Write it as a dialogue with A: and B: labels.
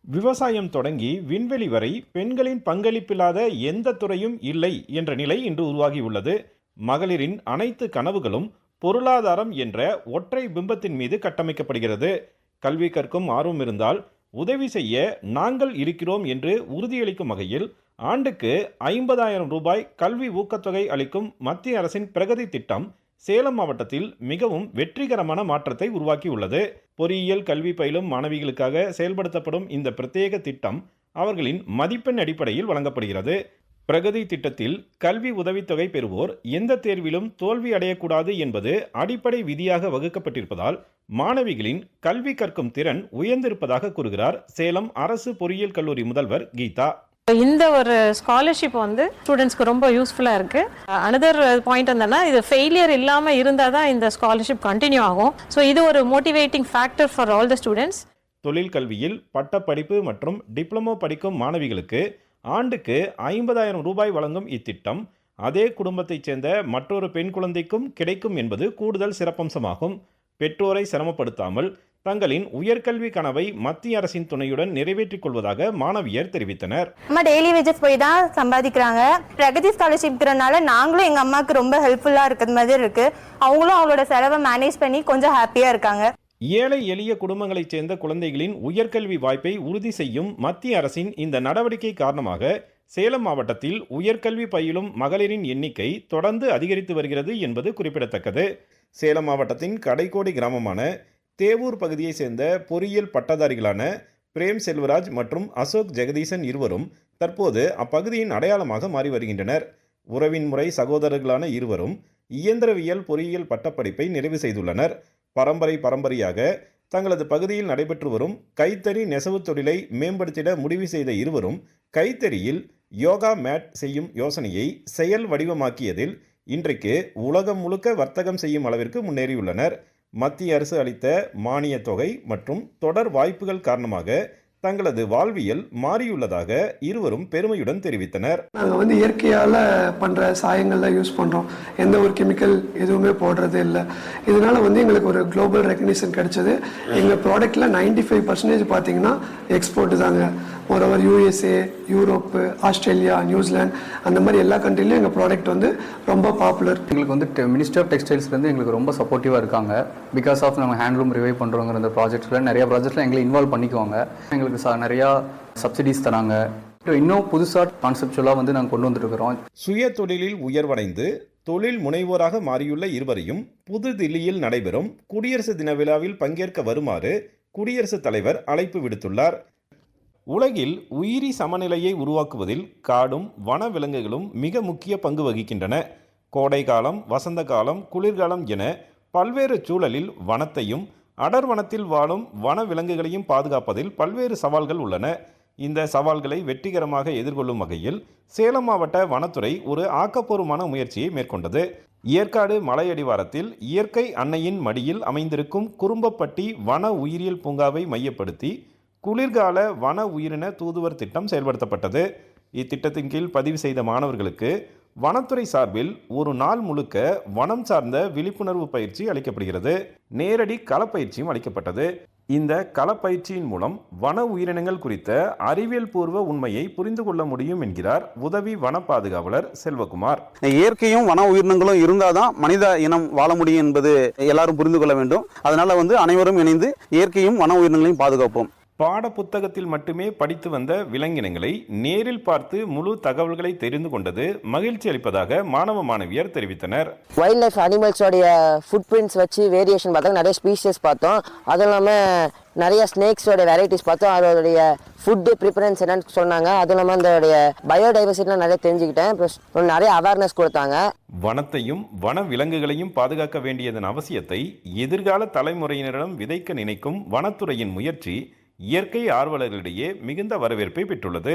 A: விவசாயம் தொடங்கி விண்வெளி வரை பெண்களின் பங்களிப்பில்லாத எந்த துறையும் இல்லை என்ற நிலை இன்று உருவாகியுள்ளது. மகளிரின் அனைத்து கனவுகளும் பொருளாதாரம் என்ற ஒற்றை பிம்பத்தின் மீது கட்டமைக்கப்படுகிறது. கல்வி கற்கும் ஆர்வம் இருந்தால் உதவி செய்ய நாங்கள் இருக்கிறோம் என்று உறுதியளிக்கும் வகையில் ஆண்டுக்கு 50,000 ரூபாய் கல்வி ஊக்கத்தொகை அளிக்கும் மத்திய அரசின் பிரகதி திட்டம் சேலம் மாவட்டத்தில் மிகவும் வெற்றிகரமான மாற்றத்தை உருவாக்கியுள்ளது. பொறியியல் கல்வி பயிலும் மாணவிகளுக்காக செயல்படுத்தப்படும் இந்த பிரத்யேக திட்டம் அவர்களின் மதிப்பெண் அடிப்படையில் வழங்கப்படுகிறது. பிரகதி திட்டத்தில் கல்வி உதவித்தொகை பெறுவோர் எந்த தேர்விலும் தோல்வி அடையக்கூடாது என்பது அடிப்படை விதியாக வகுக்கப்பட்டிருப்பதால் மாணவிகளின் கல்வி கற்கும் திறன் உயர்ந்திருப்பதாக கூறுகிறார் சேலம் அரசு பொறியியல் கல்லூரி முதல்வர் கீதா.
B: இந்த ஒரு ஸ்காலர்ஷிப் வந்து ஸ்டூடெண்ட்ஸ்க்கு ரொம்ப யூஸ்ஃபுல்லாக இருக்குது. அனதர் பாயிண்ட் என்னன்னா, இது ஃபெயிலியர் இல்லாமல் இருந்தால் தான் இந்த ஸ்காலர்ஷிப் கண்டினியூ ஆகும். ஸோ இது ஒரு motivating factor for all the students.
A: தொழில் கல்வியில் பட்டப்படிப்பு மற்றும் டிப்ளமோ படிக்கும் மாணவிகளுக்கு ஆண்டுக்கு 50,000 ரூபாய் வழங்கும் இத்திட்டம் அதே குடும்பத்தைச் சேர்ந்த மற்றொரு பெண் குழந்தைக்கும் கிடைக்கும் என்பது கூடுதல் சிறப்பம்சமாகும். பெற்றோரை சிரமப்படுத்தாமல் தங்களின் உயர்கல்வி கனவை மத்திய அரசின் துணையுடன் நிறைவேற்றிக் கொள்வதாக மாணவியர் தெரிவித்தனர்.
C: அம்மா டெய்லி வேஜஸ் போய் தான் சம்பாதிக்கிறாங்க. பிரகதி ஸ்காலர்ஷிப்னால நாங்களும் எங்க அம்மாவுக்கு ரொம்ப ஹெல்ப்ஃபுல்லா இருக்கிற மாதிரி இருக்கு. அவங்களும் அவங்களோட செலவை மேனேஜ் பண்ணி கொஞ்சம் ஹாப்பியா இருக்காங்க.
A: ஏழை எளிய குடும்பங்களைச் சேர்ந்த குழந்தைகளின் உயர்கல்வி வாய்ப்பை உறுதி செய்யும் மத்திய அரசின் இந்த நடவடிக்கை காரணமாக சேலம் மாவட்டத்தில் உயர்கல்வி பயிலும் மகளிரின் எண்ணிக்கை தொடர்ந்து அதிகரித்து வருகிறது என்பது குறிப்பிடத்தக்கது. சேலம் மாவட்டத்தின் கடைக்கோடி கிராமமான தேவூர் பகுதியை சேர்ந்த பொறியியல் பட்டதாரிகளான பிரேம் செல்வராஜ் மற்றும் அசோக் ஜெகதீசன் இருவரும் தற்போது அப்பகுதியின் அடையாளமாக மாறி வருகின்றனர். உறவின் முறை சகோதரர்களான இருவரும் இயந்திரவியல் பொறியியல் பட்டப்படிப்பை நிறைவு செய்துள்ளனர். பரம்பரையாக தங்களது பகுதியில் நடைபெற்று வரும் கைத்தறி நெசவு தொழிலை மேம்படுத்திட முடிவு செய்த இருவரும் கைத்தறியில் யோகா மேட் செய்யும் யோசனையை செயல் வடிவமாக்கியதில் இன்றைக்கு உலகம் முழுக்க வர்த்தகம் செய்யும் அளவிற்கு முன்னேறியுள்ளனர். மத்திய அரசு அளித்த மானிய தொகை மற்றும் தொடர் வாய்ப்புகள் காரணமாக தங்களது வாழ்வியல் மாறியுள்ளதாக இருவரும் பெருமையுடன் தெரிவித்தனர்.
D: நாங்கள் இயற்கையால் பண்ணுற சாயங்கள்லாம் யூஸ் பண்ணுறோம். எந்த ஒரு கெமிக்கல் எதுவுமே போடுறதே இல்லை. இதனால் எங்களுக்கு ஒரு குளோபல் ரெக்கக்னிஷன் கிடைச்சது. எங்கள் ப்ராடக்டில் 95% பார்த்தீங்கன்னா எக்ஸ்போர்ட்டு தாங்க. Moreover USA, Europe, Australia, New Zealand அந்த மாதிரி எல்லா கண்ட்ரிலையும் எங்கள் ப்ராடக்ட் ரொம்ப பாப்புலர்.
E: எங்களுக்கு மினிஸ்ட்ரி ஆஃப் டெக்ஸ்டைல்ஸ்லேருந்து எங்களுக்கு ரொம்ப சப்போர்ட்டிவாக இருக்காங்க. பிகாஸ் ஆஃப் நம்ம ஹேண்ட்லூம் ரிவைவ் பண்ணுறோங்கிற இந்த ப்ராஜெக்ட்டில் நிறைய ப்ராஜெக்ட்டில் எங்களை இன்வால்வ் பண்ணிக்குவாங்க. எங்களுக்கு நிறையா சப்சிடிஸ் தராங்க. இன்னும் புதுசாக கான்செப்டுவலாக நாங்கள் கொண்டு வந்துருக்கிறோம்.
A: சுய தொழிலில் உயர்வடைந்து தொழில் முனைவோராக மாறியுள்ள இருவரையும் புதுதில்லியில் நடைபெறும் குடியரசு தின விழாவில் பங்கேற்க வருமாறு குடியரசுத் தலைவர் அழைப்பு விடுத்துள்ளார். உலகில் உயிரி சமநிலையை உருவாக்குவதில் காடும் வன விலங்குகளும் மிக முக்கிய பங்கு வகிக்கின்றன. கோடை காலம், வசந்த காலம், குளிர்காலம் என பல்வேறு சூழலில் வனத்தையும் அடர்வனத்தில் வாழும் வன விலங்குகளையும் பாதுகாப்பதில் பல்வேறு சவால்கள் உள்ளன. இந்த சவால்களை வெற்றிகரமாக எதிர்கொள்ளும் வகையில் சேலம் மாவட்ட வனத்துறை ஒரு ஆக்கப்பூர்வமான முயற்சியை மேற்கொண்டது. ஏற்காடு மலையடிவாரத்தில் இயற்கை அன்னையின் மடியில் அமைந்திருக்கும் குறும்பப்பட்டி வன உயிரியல் பூங்காவை மையப்படுத்தி குளிர்கால வன உயிரின தூதுவர் திட்டம் செயல்படுத்தப்பட்டது. இத்திட்டத்தின் கீழ் பதிவு செய்த மாணவர்களுக்கு வனத்துறை சார்பில் ஒரு நாள் முழுக்க வனம் சார்ந்த விழிப்புணர்வு பயிற்சி அளிக்கப்படுகிறது. நேரடி களப்பயிற்சியும் அளிக்கப்பட்டது. இந்த களப்பயிற்சியின் மூலம் வன உயிரினங்கள் குறித்த அறிவியல் பூர்வ உண்மையை புரிந்து கொள்ள முடியும் என்கிறார் உதவி வன பாதுகாவலர் செல்வகுமார்.
F: இயற்கையும் வன உயிரினங்களும் இருந்தாதான் மனித இனம் வாழ முடியும் என்பது எல்லாரும் புரிந்து கொள்ள வேண்டும். அதனால அனைவரும் இணைந்து இயற்கையும் வன உயிரினங்களையும் பாதுகாப்போம்.
A: பாட புத்தகத்தில் மட்டுமே படித்து வந்த விலங்கினங்களை நேரில் பார்த்து முழு தகவல்களை தெரிந்து கொண்டது மகிழ்ச்சி அளிப்பதாக மாணவ மாணவியர் தெரிவித்தனர்.
G: வைல்ட் லைஃப் அனிமல்ஸோடைய ஃபுட் பிரிண்ட்ஸ் வச்சு வேரியேஷன் பார்த்தோம். நிறைய ஸ்பீஷியஸ் பார்த்தோம். அதுவும் இல்லாமல் நிறைய ஸ்னேக்ஸோட வெரைட்டிஸ் பார்த்தோம். அதோடைய ஃபுட்டு ப்ரிஃபரன்ஸ் என்னன்னு சொன்னாங்க. அதுவும் இல்லாமல் அதோடைய பயோடைவர்சிட்டிலாம் நிறைய தெரிஞ்சுக்கிட்டேன். ப்ளஸ் நிறைய அவேர்னஸ் கொடுத்தாங்க.
A: வனத்தையும் வன விலங்குகளையும் பாதுகாக்க வேண்டியதன் அவசியத்தை எதிர்கால தலைமுறையினரிடம் விதைக்க நினைக்கும் வனத்துறையின் முயற்சி இயற்கை ஆர்வலர்களிடையே மிகுந்த வரவேற்பை பெற்றுள்ளது.